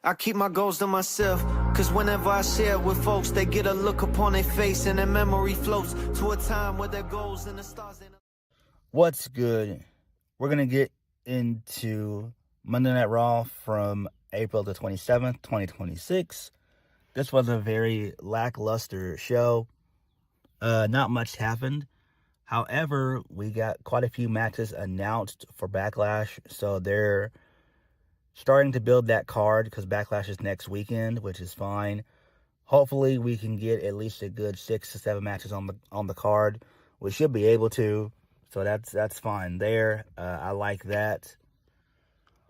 I keep my goals to myself, cause whenever I share it with folks, they get a look upon their face and their memory floats to a time where their goals and the stars ain't... What's good? We're going to get into Monday Night Raw from April the 27th, 2026. This was a very lackluster show. Not much happened. However, we got quite a few matches announced for Backlash, so they're starting to build that card because Backlash is next weekend, which is fine. Hopefully, we can get at least a good 6 to 7 matches on the card. We should be able to, so that's fine there. I like that.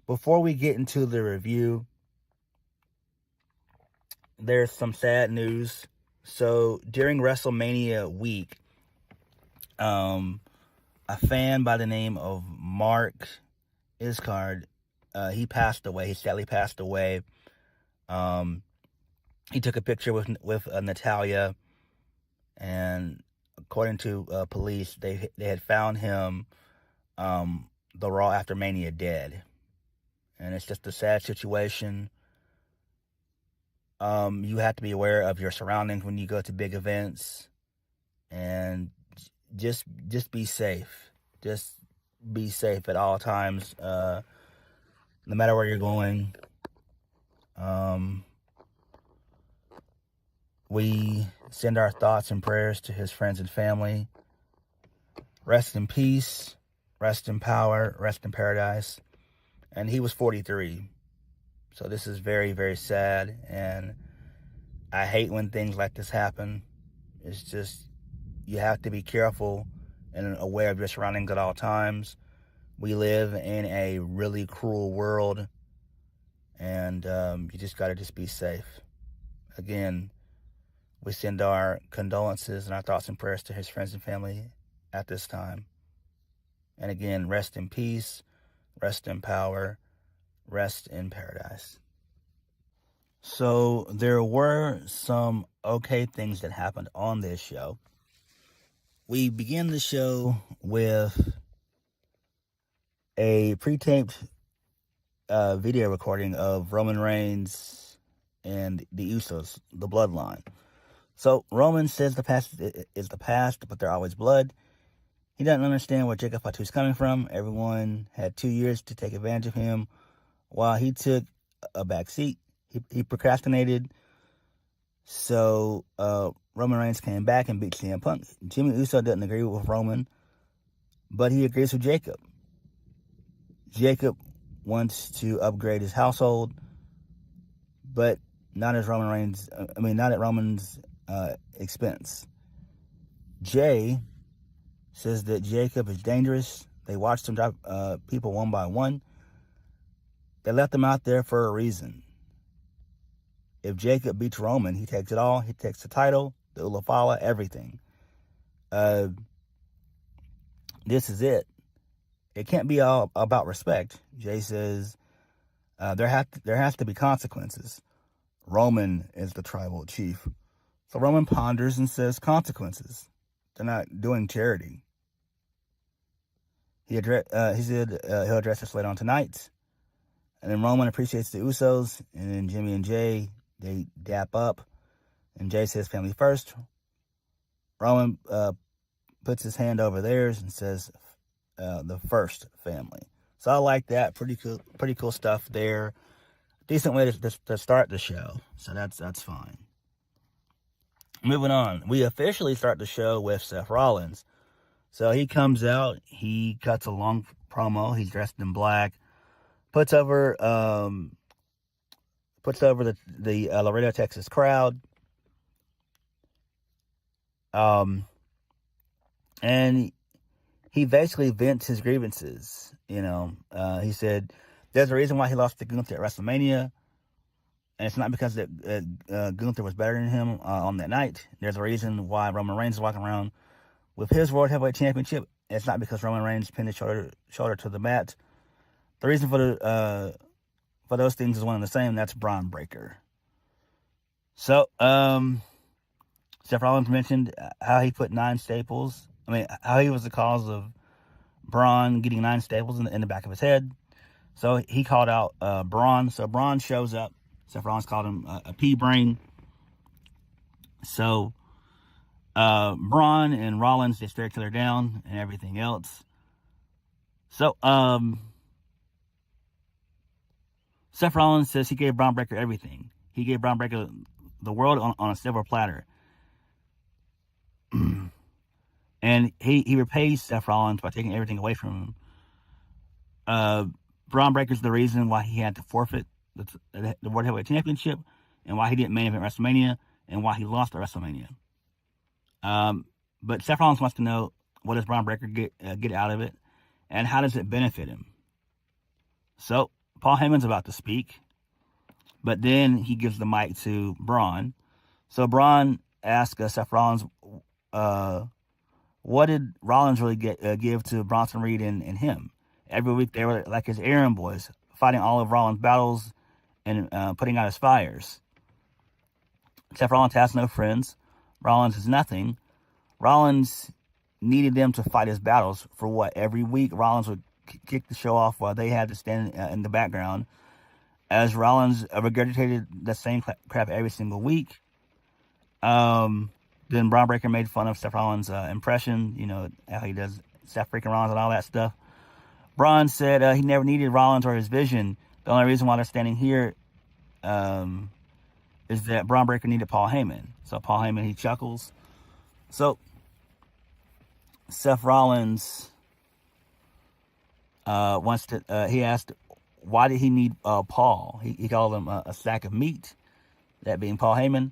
Before we get into the review, there's some sad news. So during WrestleMania week, a fan by the name of Mark Iscard, he passed away. He sadly passed away. He took a picture with Natalia, and according to police, they had found him the Raw after Mania dead, and it's just a sad situation. You have to be aware of your surroundings when you go to big events, and just be safe. Just be safe at all times, no matter where you're going. We send our thoughts and prayers to his friends and family. Rest in peace, rest in power, rest in paradise. And he was 43. So this is very, very sad, and I hate when things like this happen. It's just, you have to be careful and aware of your surroundings at all times. We live in a really cruel world, and you just got to just be safe. Again, we send our condolences and our thoughts and prayers to his friends and family at this time. And again, rest in peace, rest in power, rest in paradise. So there were some okay things that happened on this show. We begin the show with a pre-taped video recording of Roman Reigns and the Usos, the Bloodline. So Roman says the past is the past, but they're always blood. He doesn't understand where Jacob Fatu is coming from. Everyone had 2 years to take advantage of him while he took a back seat. He procrastinated. So Roman Reigns came back and beat CM Punk. Jimmy Uso doesn't agree with Roman, but he agrees with Jacob. Jacob wants to upgrade his household, but not at Roman's expense. Jay says that Jacob is dangerous. They watched him drop people one by one. They left him out there for a reason. If Jacob beats Roman, he takes it all. He takes the title, the Ulafala, everything. This is it. It can't be all about respect. Jay says there has to be consequences. Roman is the tribal chief. So Roman ponders and says consequences. They're not doing charity. He said he'll address this later on tonight. And then Roman appreciates the Usos. And then Jimmy and Jay, they dap up. And Jay says family first. Roman puts his hand over theirs and says the first family. So I like that. Pretty cool stuff there. Decent way to start the show. So that's fine. Moving on. We officially start the show with Seth Rollins. So he comes out. He cuts a long promo. He's dressed in black. Puts over the Laredo, Texas crowd. And he basically vents his grievances. He said there's a reason why he lost to Gunther at WrestleMania, and it's not because that Gunther was better than him on that night. There's a reason why Roman Reigns is walking around with his World Heavyweight Championship. It's not because Roman Reigns pinned his shoulder to the mat. The reason for those things is one and the same. That's Bron Breakker. So, Seth Rollins mentioned how he put 9 staples. How he was the cause of Braun getting 9 staples in the back of his head. So he called out Braun. So Braun shows up Seth Rollins called him a pea-brain. So, Braun and Rollins, they stare each other down and everything else. So, Seth Rollins says he gave Bron Breakker everything. He gave Bron Breakker the world on a silver platter. And he repays Seth Rollins by taking everything away from him. Bron Breakker's the reason why he had to forfeit the World Heavyweight Championship, and why he didn't main event WrestleMania, and why he lost at WrestleMania. But Seth Rollins wants to know, what does Bron Breakker get out of it, and how does it benefit him? So Paul Heyman's about to speak, but then he gives the mic to Braun. So Braun asks Seth Rollins, what did Rollins really give to Bronson Reed and him? Every week they were like his errand boys, fighting all of Rollins' battles and putting out his fires. Seth Rollins has no friends. Rollins is nothing. Rollins needed them to fight his battles for what? Every week Rollins would kick the show off while they had to stand in the background, as Rollins regurgitated the same crap every single week. Then Bron Breakker made fun of Seth Rollins' impression, you know, how he does Seth freaking Rollins and all that stuff. Braun said he never needed Rollins or his vision. The only reason why they're standing here is that Bron Breakker needed Paul Heyman. So Paul Heyman, he chuckles. So Seth Rollins he asked, why did he need Paul? He called him a sack of meat, that being Paul Heyman.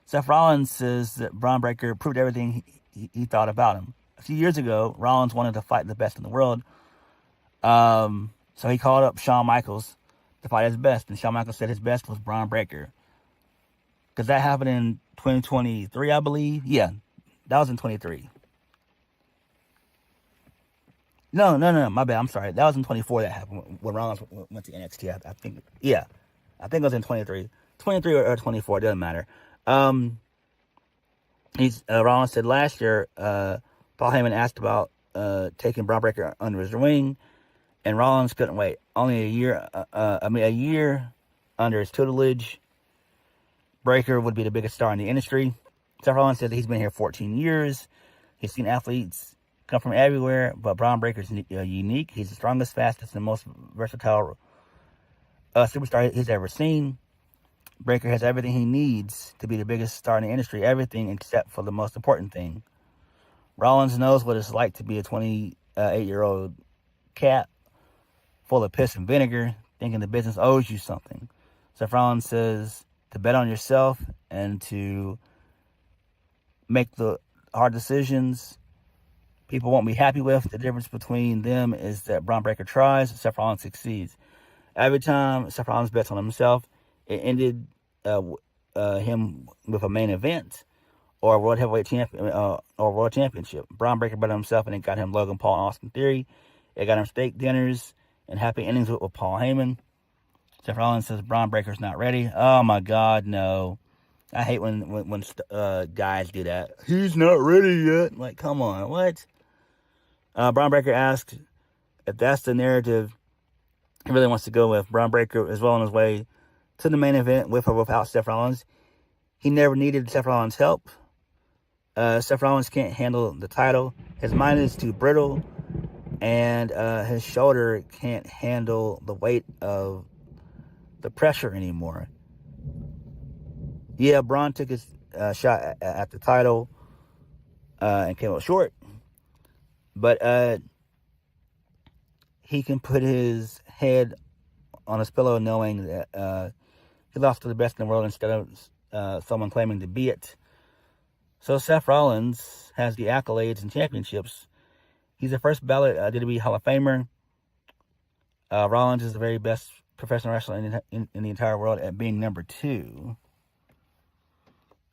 Seth Rollins says that Bron Breakker proved everything he thought about him. A few years ago, Rollins wanted to fight the best in the world. So he called up Shawn Michaels to fight his best. And Shawn Michaels said his best was Bron Breakker. Because that happened in 2023, I believe. Yeah, that was in 23. No, my bad. I'm sorry. That was in 24 that happened when Rollins went to NXT. I think, yeah. I think it was in 23. 23 or 24, it doesn't matter. Rollins said last year, Paul Heyman asked about taking Bron Breakker under his wing, and Rollins couldn't wait. Only a year under his tutelage, Breakker would be the biggest star in the industry. Seth Rollins said that he's been here 14 years. He's seen athletes come from everywhere, but Bron Breakker's unique. He's the strongest, fastest, and most versatile superstar he's ever seen. Breakker has everything he needs to be the biggest star in the industry, everything except for the most important thing. Rollins knows what it's like to be a 28-year-old cat full of piss and vinegar, thinking the business owes you something. Seth Rollins says to bet on yourself and to make the hard decisions people won't be happy with. The difference between them is that Bron Breakker tries, Seth Rollins succeeds. Every time Seth Rollins bets on himself, it ended him with a main event or a World Heavyweight Champion or World Championship. Bron Breakker bet on himself, and it got him Logan Paul and Austin Theory. It got him steak dinners and happy endings with Paul Heyman. Seth Rollins says Bron Breakker's not ready. Oh my God, no! I hate when guys do that. He's not ready yet. Like, come on, what? Bron Breakker asked if that's the narrative he really wants to go with. Bron Breakker is well on his way to the main event with or without Seth Rollins. He never needed Seth Rollins' help. Seth Rollins can't handle the title. His mind is too brittle, and his shoulder can't handle the weight of the pressure anymore. Yeah, Braun took his shot at the title and came up short, but he can put his head on his pillow knowing that he lost to the best in the world instead of someone claiming to be it. So Seth Rollins has the accolades and championships. He's the first ballot WWE Hall of Famer. Rollins is the very best professional wrestler in the entire world at being number 2.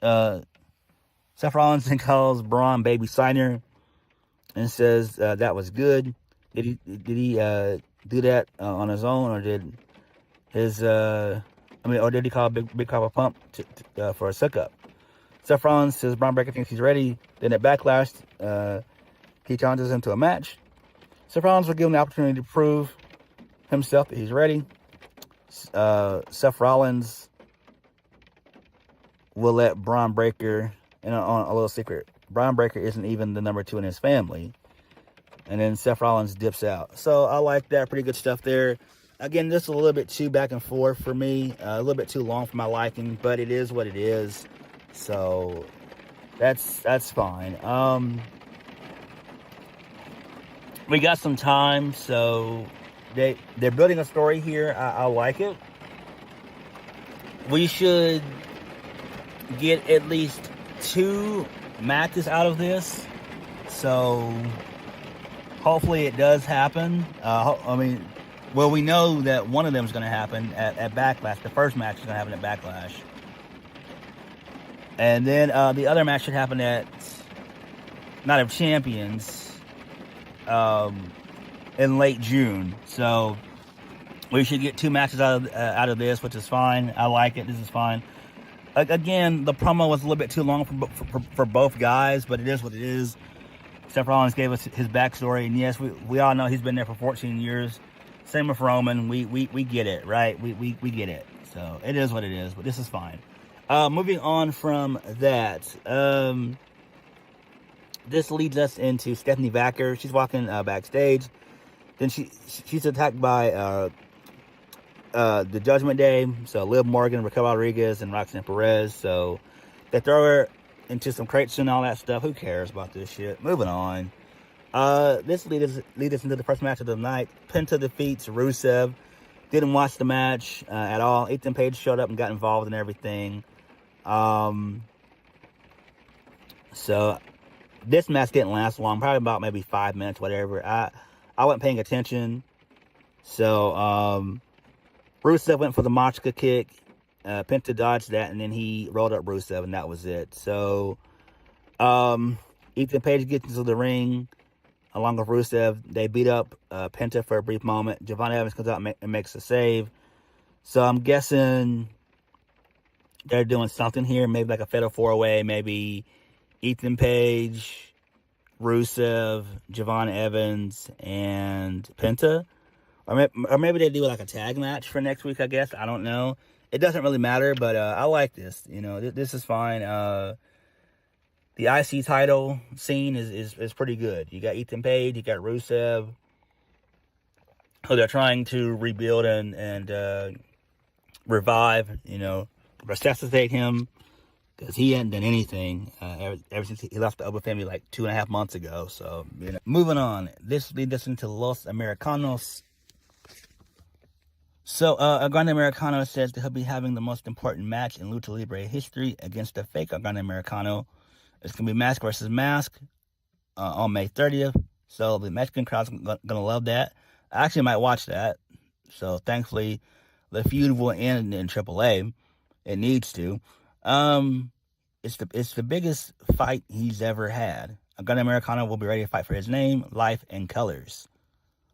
Seth Rollins then calls Braun Baby Signer and says that was good. Did he do that on his own, or did his or did he call Big Papa Pump for a suck-up? Seth Rollins says Bron Breakker thinks he's ready. Then at Backlash, he challenges him to a match. Seth Rollins will give him the opportunity to prove himself that he's ready. Seth Rollins will let Bron Breakker, and on a little secret, Bron Breakker isn't even the number 2 in his family. And then Seth Rollins dips out. So I like that. Pretty good stuff there. Again, just a little bit too back and forth for me. A little bit too long for my liking, but it is what it is. So that's fine. We got some time, so they're building a story here. I like it. We should get at least 2 matches out of this. So hopefully it does happen. We know that one of them is going to happen at Backlash. The first match is going to happen at Backlash. And then the other match should happen at Night of Champions in late June. So we should get 2 matches out of this, which is fine. I like it. This is fine. Again, the promo was a little bit too long for both guys, but it is what it is. Seth Rollins gave us his backstory, and yes, we all know he's been there for 14 years. Same with Roman. We get it, right? We get it. So it is what it is, but this is fine. Moving on from that, this leads us into Stephanie Baker. She's walking backstage. Then she's attacked by the Judgment Day. So Liv Morgan, Raquel Rodriguez, and Roxanne Perez. So they throw her into some crates and all that stuff. Who cares about this shit? Moving on. This leads us into the first match of the night. Penta defeats Rusev. Didn't watch the match at all. Ethan Page showed up and got involved in everything. So this match didn't last long. Probably about maybe 5 minutes, whatever. I wasn't paying attention. So Rusev went for the Machka kick. Penta dodged that, and then he rolled up Rusev, and that was it. So Ethan Page gets into the ring along with Rusev. They beat up Penta for a brief moment. Javon Evans comes out and makes a save. So I'm guessing they're doing something here, maybe like a fatal 4-way, maybe Ethan Page, Rusev, Javon Evans, and Penta. Or maybe they do like a tag match for next week, I guess. I don't know. It doesn't really matter, but I like this. You know, this is fine. The IC title scene is pretty good. You got Ethan Page, you got Rusev, who they're trying to rebuild and revive, you know, resuscitate him, because he hadn't done anything ever since he left the Oba Femi like 2.5 months ago. So, you know, moving on. This leads us into Los Americanos. So, Grande Americano says that he'll be having the most important match in Lucha Libre history against a fake Grande Americano. It's going to be mask versus mask on May 30th. So, the Mexican crowd's going to love that. I actually might watch that. So, thankfully, the feud will end in AAA. It needs to. It's the biggest fight he's ever had. Grande Americano will be ready to fight for his name, life, and colors.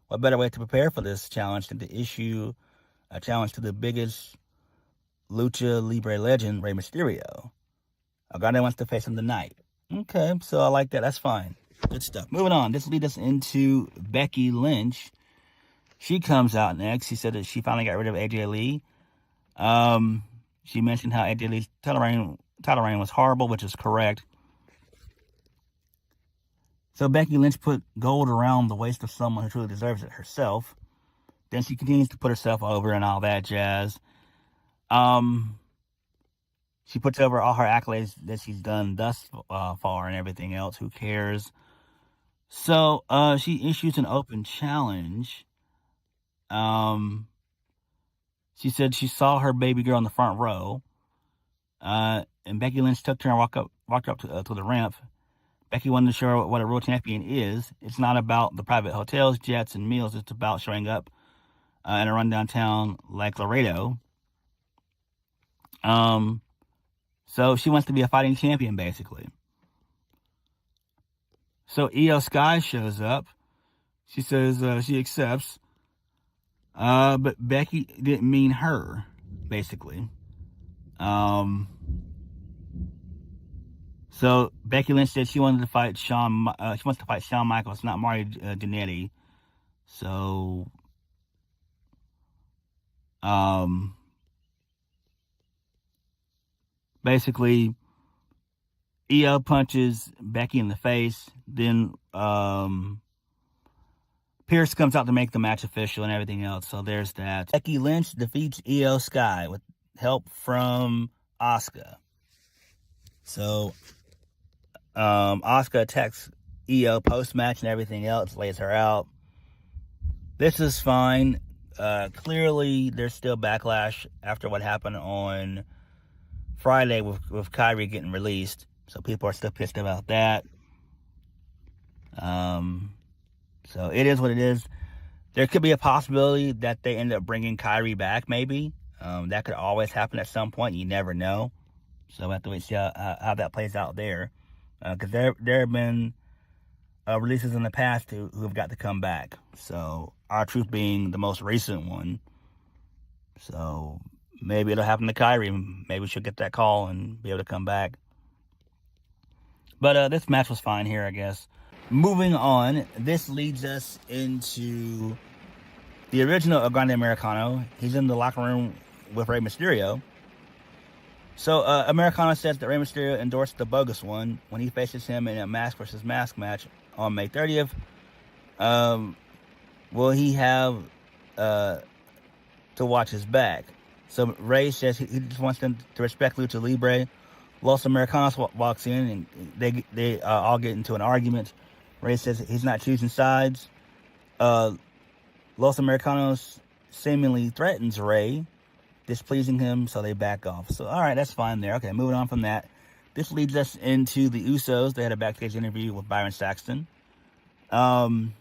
What better way to prepare for this challenge than to issue a challenge to the biggest Lucha Libre legend, Rey Mysterio. Grande wants to face him tonight. Okay, so I like that. That's fine. Good stuff. Moving on. This leads us into Becky Lynch. She comes out next. She said that she finally got rid of AJ Lee. She mentioned how AJ Lee's title reign was horrible, which is correct. So Becky Lynch put gold around the waist of someone who truly deserves it herself. Then she continues to put herself over and all that jazz. She puts over all her accolades that she's done thus far and everything else. Who cares? So she issues an open challenge. She said she saw her baby girl in the front row. And Becky Lynch took her and walked up to the ramp. Becky wanted to show her what a real champion is. It's not about the private hotels, jets, and meals. It's about showing up in a rundown town like Laredo. So she wants to be a fighting champion, basically. So Iyo Sky shows up. She says she accepts. But Becky didn't mean her, basically. So Becky Lynch said she wanted to fight Shawn. She wants to fight Shawn Michaels, not Mario Jannetty. So, Basically, Iyo punches Becky in the face. Then Pierce comes out to make the match official and everything else. So there's that. Becky Lynch defeats Iyo Sky with help from Asuka. So Asuka attacks Iyo post-match and everything else, lays her out. This is fine. Clearly, there's still backlash after what happened on Friday with Kairi getting released. So people are still pissed about that. So it is what it is. There could be a possibility that they end up bringing Kairi back, maybe. That could always happen at some point. You never know. So we'll have to wait and see how that plays out there. Because there have been releases in the past who have got to come back. So R-Truth being the most recent one. So maybe it'll happen to Kairi. Maybe she'll get that call and be able to come back. But this match was fine here, I guess. Moving on, this leads us into the original Grande Americano. He's in the locker room with Rey Mysterio. So Americano says that Rey Mysterio endorsed the bogus one when he faces him in a mask versus mask match on May 30th. Will he have to watch his back? So Rey says he just wants them to respect Lucha Libre. Los Americanos walks in and they all get into an argument. Rey says he's not choosing sides. Los Americanos seemingly threatens Rey, displeasing him, so they back off. So, all right, that's fine there. Okay, moving on from that. This leads us into the Usos. They had a backstage interview with Byron Saxton. Byron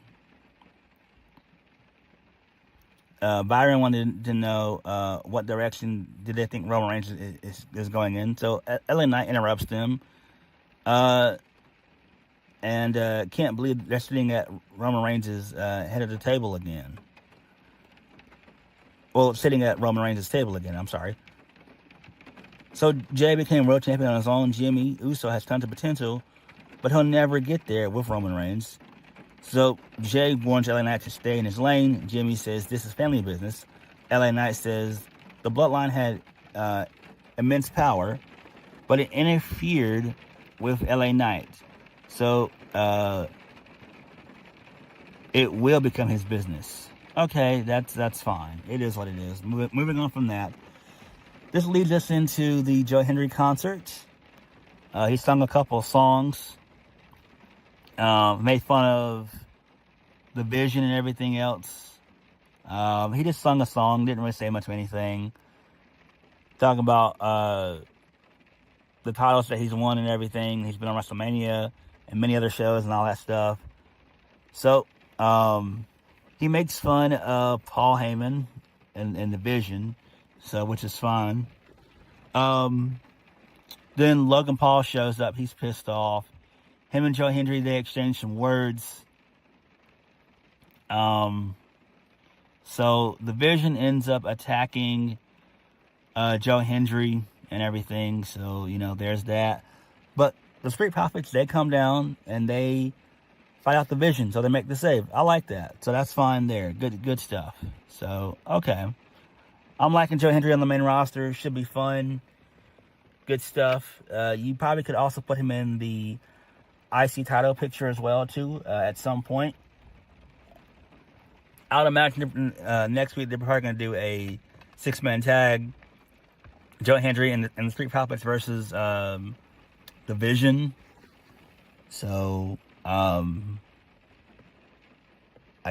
wanted to know what direction did they think Roman Reigns is going in. So LA Knight interrupts them. And can't believe they're sitting at Roman Reigns' head of the table again. Well, sitting at Roman Reigns' table again, I'm sorry. So Jay became world champion on his own. Jimmy Uso has tons of potential, but he'll never get there with Roman Reigns. So Jay warns LA Knight to stay in his lane. Jimmy says this is family business. LA Knight says the bloodline had immense power, but it interfered with LA Knight. So it will become his business. Okay, that's fine. It is what it is. Moving on from that. This leads us into the Joe Hendry concert. He sung a couple of songs. Made fun of the Vision and everything else. He just sung a song. Didn't really say much of anything. Talking about the titles that he's won and everything. He's been on WrestleMania and many other shows and all that stuff. So, he makes fun of Paul Heyman and the Vision, so which is fine. Then Logan Paul shows up. He's pissed off. Him and Joe Hendry, they exchange some words. So the Vision ends up attacking Joe Hendry and everything. So, there's that. But the Street Profits, they come down and they fight out the Vision, so they make the save. I like that. So that's fine there. Good stuff. So, okay. I'm liking Joe Hendry on the main roster. Should be fun. Good stuff. You probably could also put him in the IC title picture as well, too, at some point. I would imagine next week they're probably going to do a 6-man tag. Joe Hendry and the Street Profits versus the Vision. So, I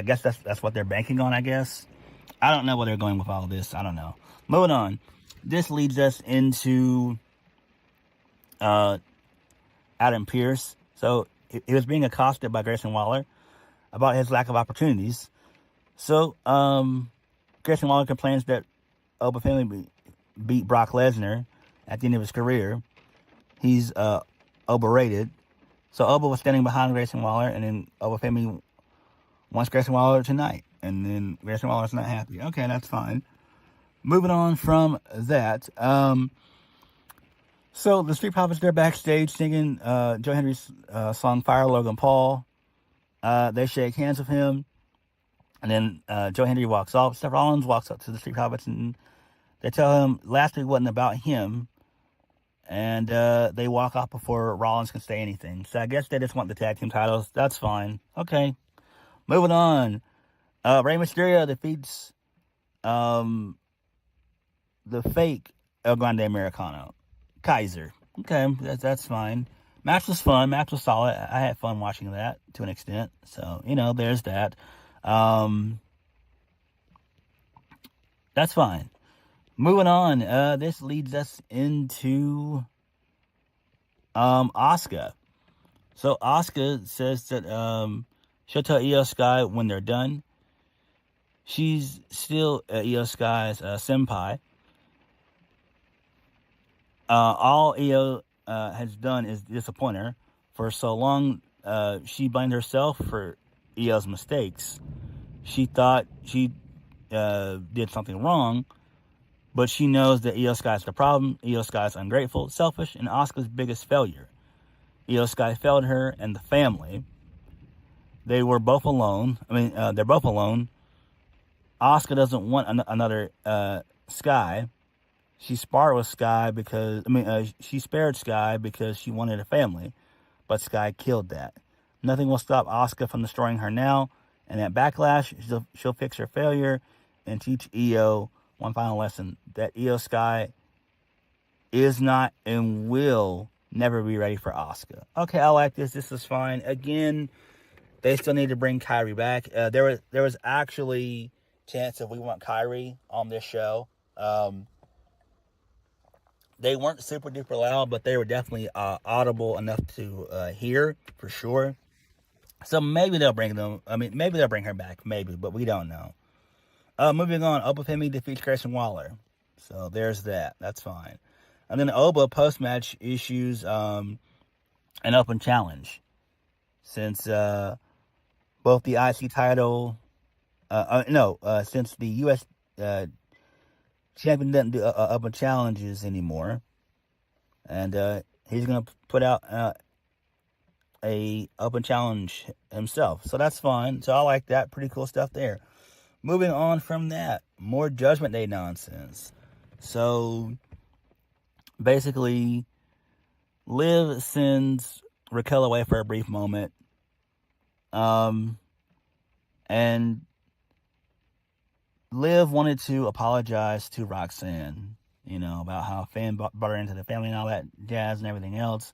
guess that's what they're banking on, I guess. I don't know where they're going with all of this. I don't know. Moving on. This leads us into Adam Pearce. So, he was being accosted by Grayson Waller about his lack of opportunities. So, Grayson Waller complains that Oba Femi beat Brock Lesnar at the end of his career. He's overrated. So Oba was standing behind Grayson Waller, and then Oba Femi wants Grayson Waller tonight. And then Grayson Waller's not happy. Okay, that's fine. Moving on from that. So the Street Profits, they're backstage singing Joe Hendry's song Fire Logan Paul. They shake hands with him. And then Joe Hendry walks off. Seth Rollins walks up to the Street Profits and they tell him last week wasn't about him. And they walk off before Rollins can say anything. So I guess they just want the tag team titles. That's fine. Okay. Moving on. Rey Mysterio defeats the fake El Grande Americano. Kaiser. Okay, that's fine. Match was fun. Match was solid. I had fun watching that to an extent. So, there's that. That's fine. Moving on. This leads us into Asuka. So Asuka says that she'll tell Iyo Sky when they're done. She's still Iyo Sky's senpai. All Iyo has done is disappoint her. For so long, she blamed herself for Iyo's mistakes. She thought she did something wrong, but she knows that Iyo Sky's the problem. Iyo Sky's ungrateful, selfish, and Asuka's biggest failure. Iyo Sky failed her and the family. They were both alone. They're both alone. Asuka doesn't want another Sky. She spared Sky because she spared Sky because she wanted a family, but Sky killed that. Nothing will stop Asuka from destroying her now, and at Backlash, she'll fix her failure and teach Iyo one final lesson, that Iyo Sky is not and will never be ready for Asuka. Okay, I like this. This is fine. Again, they still need to bring Kairi back. There was actually chance if we want Kairi on this show. They weren't super duper loud, but they were definitely audible enough to hear for sure. So maybe they'll bring them. Maybe they'll bring her back. Maybe, but we don't know. Moving on, Oba Femi defeats Grayson Waller. So there's that. That's fine. And then Oba post-match issues an open challenge. Since both the IC title... since the U.S. champion doesn't do open challenges anymore. And he's going to put out a open challenge himself. So that's fine. So I like that. Pretty cool stuff there. Moving on from that, more Judgment Day nonsense. So, basically, Liv sends Raquel away for a brief moment. And Liv wanted to apologize to Roxanne, about how Finn brought her into the family and all that jazz and everything else.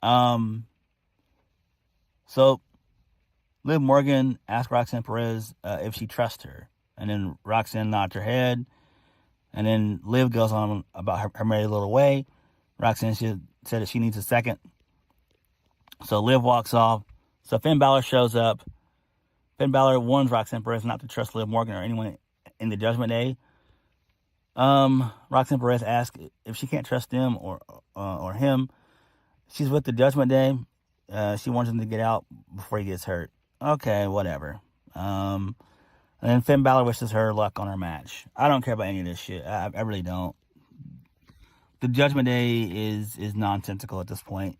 So, Liv Morgan asked Roxanne Perez if she trusts her. And then Roxanne nods her head. And then Liv goes on about her merry little way. Roxanne said that she needs a second. So Liv walks off. So Finn Balor shows up. Finn Balor warns Roxanne Perez not to trust Liv Morgan or anyone in the Judgment Day. Roxanne Perez asks if she can't trust them or him. She's with the Judgment Day. She wants him to get out before he gets hurt. Okay, whatever. And then Finn Balor wishes her luck on her match. I don't care about any of this shit. I really don't. The Judgment Day is nonsensical at this point.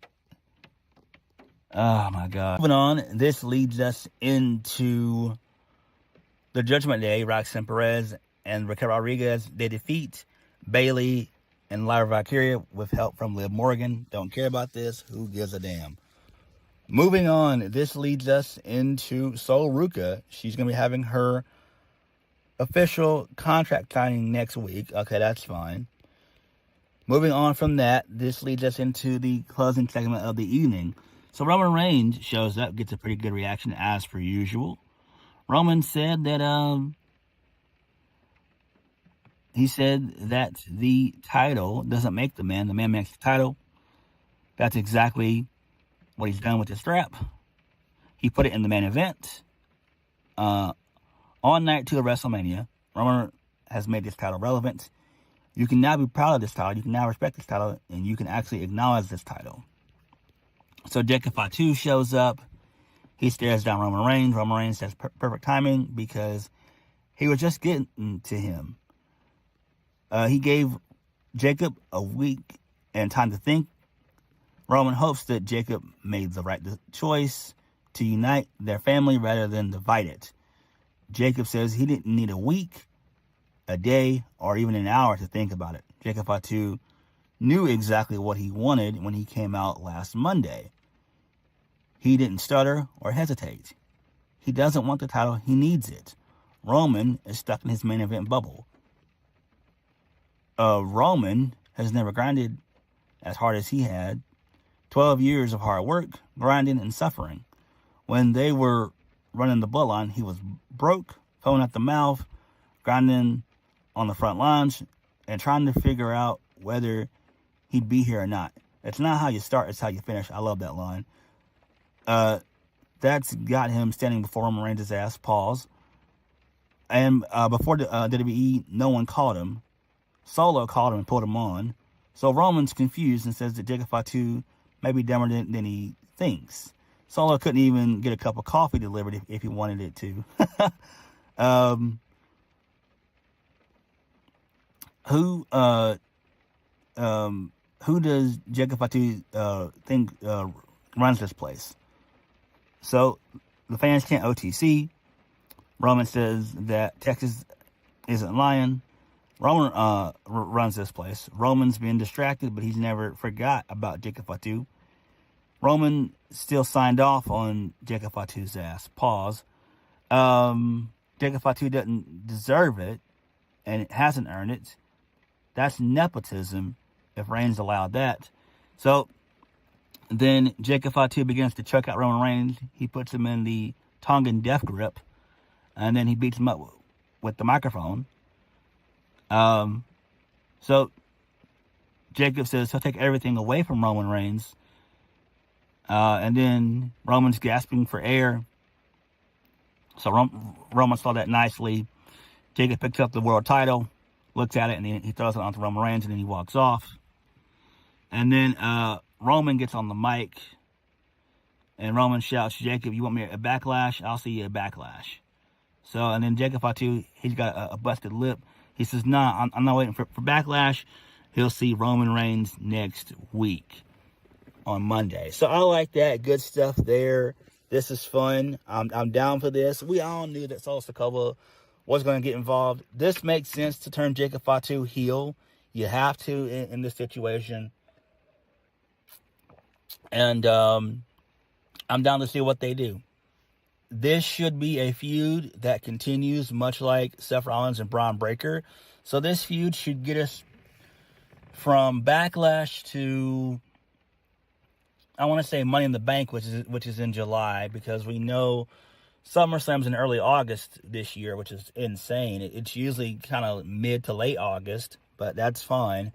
Oh my God. Moving on, this leads us into the Judgment Day. Roxanne Perez and Raquel Rodriguez, they defeat Bayley and Lyra Valkyria with help from Liv Morgan. Don't care about this. Who gives a damn? Moving on, this leads us into Sol Ruca. She's going to be having her official contract signing next week. Okay, that's fine. Moving on from that, this leads us into the closing segment of the evening. So Roman Reigns shows up, gets a pretty good reaction as per usual. Roman said that he said that the title doesn't make the man makes the title. That's exactly what he's done with the strap. He put it in the main event. On night 2 of WrestleMania, Roman has made this title relevant. You can now be proud of this title. You can now respect this title. And you can actually acknowledge this title. So Jacob Fatu shows up. He stares down Roman Reigns. Roman Reigns says perfect timing because he was just getting to him. He gave Jacob a week and time to think. Roman hopes that Jacob made the right choice to unite their family rather than divide it. Jacob says he didn't need a week, a day, or even an hour to think about it. Jacob Fatu knew exactly what he wanted when he came out last Monday. He didn't stutter or hesitate. He doesn't want the title. He needs it. Roman is stuck in his main event bubble. Roman has never grinded as hard as he had. 12 years of hard work, grinding, and suffering. When they were running the bloodline, he was broke, foaming at the mouth, grinding on the front lines, and trying to figure out whether he'd be here or not. It's not how you start, it's how you finish. I love that line. That's got him standing before Roman Reigns' ass. Pause. And before the WWE, no one called him. Solo called him and put him on. So Roman's confused and says that Jacob Fatu may be dumber than he thinks. Solo couldn't even get a cup of coffee delivered if he wanted it to. Who does Jacob Fatu think runs this place? So the fans chant OTC. Roman says that Texas isn't lying. Roman runs this place. Roman's been distracted, but he's never forgot about Jacob Fatu. Roman still signed off on Jacob Fatu's ass. Pause. Jacob Fatu doesn't deserve it, and it hasn't earned it. That's nepotism, if Reigns allowed that. So then Jacob Fatu begins to choke out Roman Reigns. He puts him in the Tongan death grip, and then he beats him up with the microphone. So Jacob says he'll take everything away from Roman Reigns. And then Roman's gasping for air. So Roman saw that nicely. Jacob picks up the world title, looks at it, and he throws it onto Roman Reigns, and then he walks off. And then Roman gets on the mic, and Roman shouts, "Jacob, you want me at Backlash? I'll see you at Backlash." So, and then Jacob Fatu, he's got a busted lip. He says, "Nah, I'm not waiting for Backlash." He'll see Roman Reigns next week on Monday. So I like that. Good stuff there. This is fun. I'm down for this. We all knew that Solo Sikoa was going to get involved. This makes sense to turn Jacob Fatu heel. You have to in this situation. And I'm down to see what they do. This should be a feud that continues, much like Seth Rollins and Bron Breakker. So this feud should get us from Backlash to, I want to say, Money in the Bank, which is in July, because we know SummerSlam's in early August this year, which is insane. It's usually kind of mid to late August, but that's fine.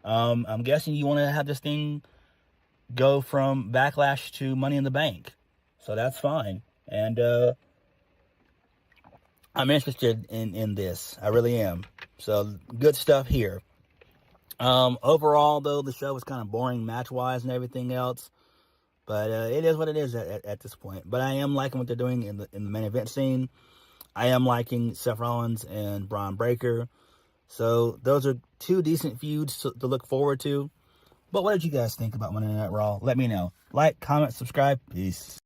I'm guessing you want to have this thing go from Backlash to Money in the Bank, so that's fine. And I'm interested in this. I really am. So good stuff here. Overall, though, the show was kind of boring match-wise and everything else. But it is what it is at this point. But I am liking what they're doing in the main event scene. I am liking Seth Rollins and Bron Breakker. So those are two decent feuds to look forward to. But what did you guys think about Monday Night Raw? Let me know. Like, comment, subscribe. Peace.